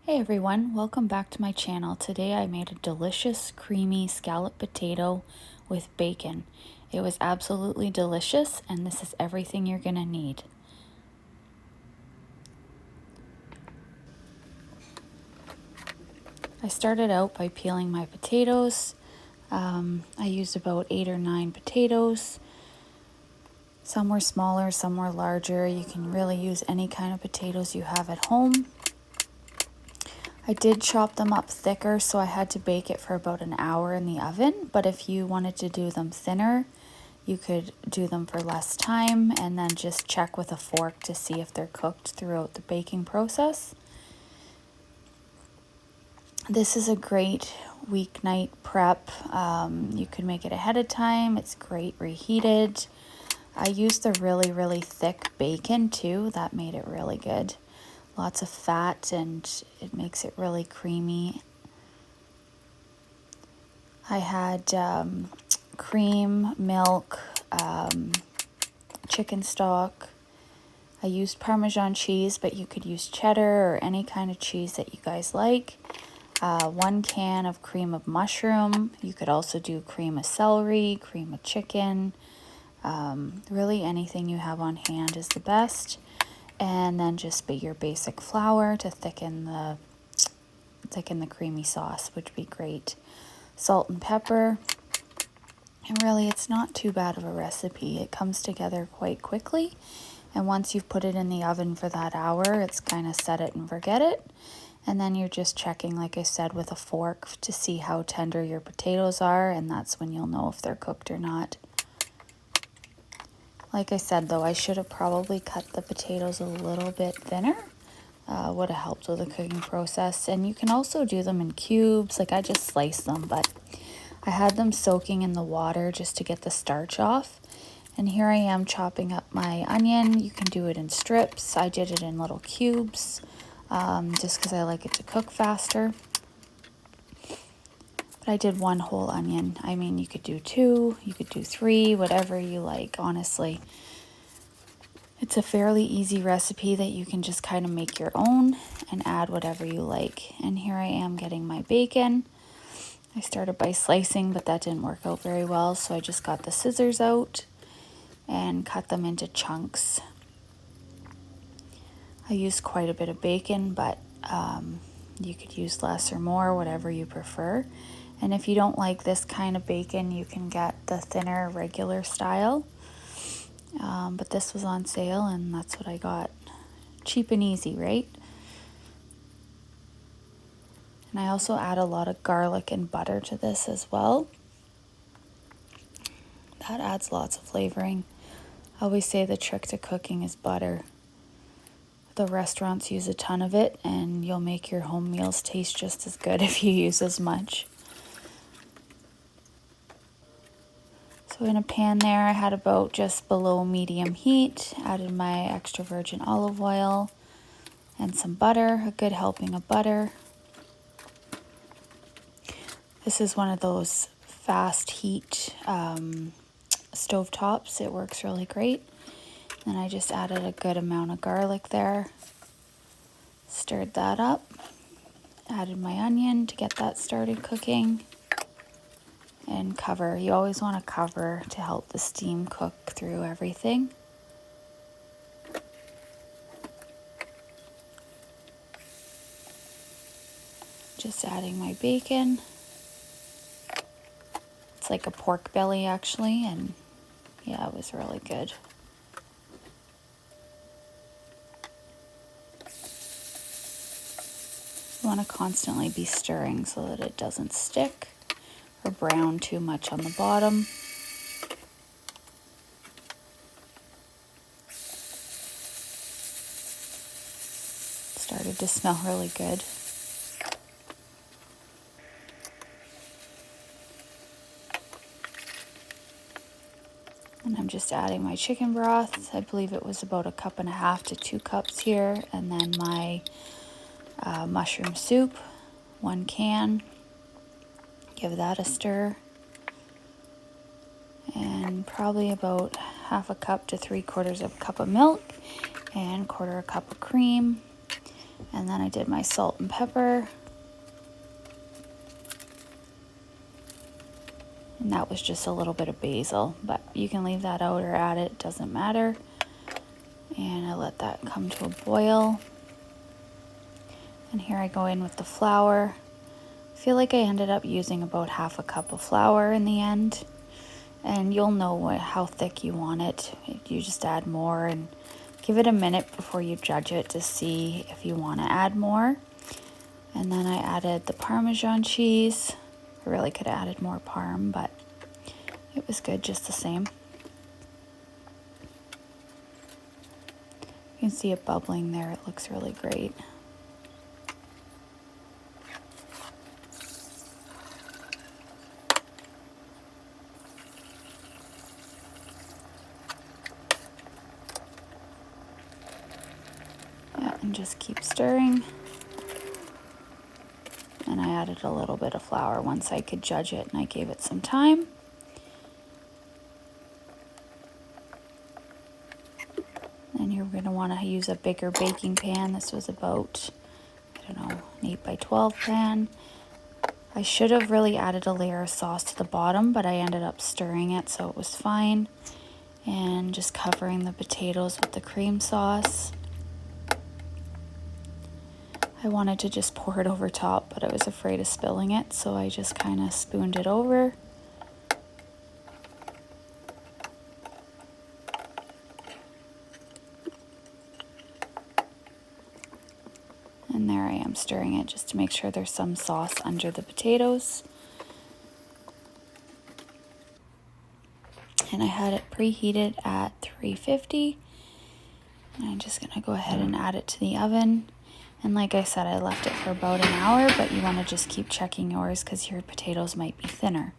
Hey everyone, welcome back to my channel. Today I made a delicious creamy scalloped potato with bacon. It was absolutely delicious, and this is everything you're gonna need. I started out by peeling my potatoes. I used about 8 or 9 potatoes. Some were smaller, some were larger. You can really use any kind of potatoes you have at home. I did chop them up thicker, so I had to bake it for about an hour in the oven, but if you wanted to do them thinner, you could do them for less time and then just check with a fork to see if they're cooked throughout the baking process. This is a great weeknight prep. You could make it ahead of time. It's great reheated. I used the really thick bacon too. That made it really good. Lots of fat, and it makes it really creamy. I had cream, milk, chicken stock. I used Parmesan cheese, but you could use cheddar or any kind of cheese that you guys like. 1 can of cream of mushroom. You could also do cream of celery, cream of chicken. Really anything you have on hand is the best. And then just your basic flour to thicken the creamy sauce, which would be great. Salt and pepper. And really, it's not too bad of a recipe. It comes together quite quickly. And once you've put it in the oven for that hour, it's kind of set it and forget it. And then you're just checking, like I said, with a fork to see how tender your potatoes are. And that's when you'll know if they're cooked or not. Like I said, though, I should have probably cut the potatoes a little bit thinner. Would have helped with the cooking process. And you can also do them in cubes. Like I just sliced them, but I had them soaking in the water just to get the starch off. And here I am chopping up my onion. You can do it in strips. I did it in little cubes just because I like it to cook faster. But I did 1 whole onion. I mean, you could do 2, you could do 3, whatever you like, honestly. It's a fairly easy recipe that you can just kind of make your own and add whatever you like. And here I am getting my bacon. I started by slicing, but that didn't work out very well, so I just got the scissors out and cut them into chunks. I used quite a bit of bacon, but you could use less or more, whatever you prefer. And if you don't like this kind of bacon, you can get the thinner regular style. But this was on sale, and that's what I got. Cheap and easy, right? And I also add a lot of garlic and butter to this as well. That adds lots of flavoring. I always say the trick to cooking is butter. The restaurants use a ton of it, and you'll make your home meals taste just as good if you use as much. So in a pan there, I had about just below medium heat, added my extra virgin olive oil and some butter, a good helping of butter. This is one of those fast heat stove tops. It works really great. Then I just added a good amount of garlic there, stirred that up, added my onion to get that started cooking, and cover. You always want to cover to help the steam cook through everything. Just adding my bacon. It's like a pork belly actually, and yeah, it was really good. You want to constantly be stirring so that it doesn't stick or brown too much on the bottom. Started to smell really good. And I'm just adding my chicken broth. I believe it was about 1.5 cups to 2 cups here. And then my mushroom soup, 1 can. Give that a stir. And probably about 1/2 cup to 3/4 cup of milk and 1/4 cup of cream. And then I did my salt and pepper. And that was just a little bit of basil, but you can leave that out or add it, doesn't matter. And I let that come to a boil. And here I go in with the flour. I feel like I ended up using about half a cup of flour in the end. And you'll know how thick you want it. You just add more and give it a minute before you judge it to see if you want to add more. And then I added the Parmesan cheese. I really could have added more parm, but it was good just the same. You can see it bubbling there. It looks really great. Yeah, and just keep stirring. And I added a little bit of flour once I could judge it, and I gave it some time. And you're going to want to use a bigger baking pan. This was about, I don't know, an 8 by 12 pan. I should have really added a layer of sauce to the bottom, but I ended up stirring it, so it was fine. And just covering the potatoes with the cream sauce. I wanted to just pour it over top, but I was afraid of spilling it, so I just kind of spooned it over. And there I am stirring it just to make sure there's some sauce under the potatoes. And I had it preheated at 350. And I'm just going to go ahead and add it to the oven. And like I said, I left it for about an hour, but you want to just keep checking yours because your potatoes might be thinner.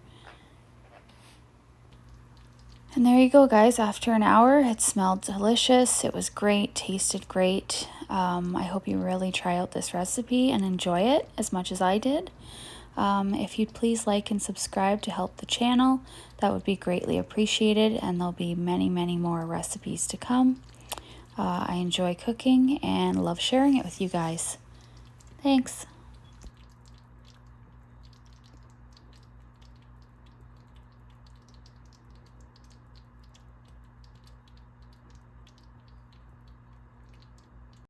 And there you go, guys. After an hour, it smelled delicious. It was great, tasted great. I hope you really try out this recipe and enjoy it as much as I did. If you'd please like and subscribe to help the channel, that would be greatly appreciated, and there'll be many, many more recipes to come. I enjoy cooking and love sharing it with you guys. Thanks.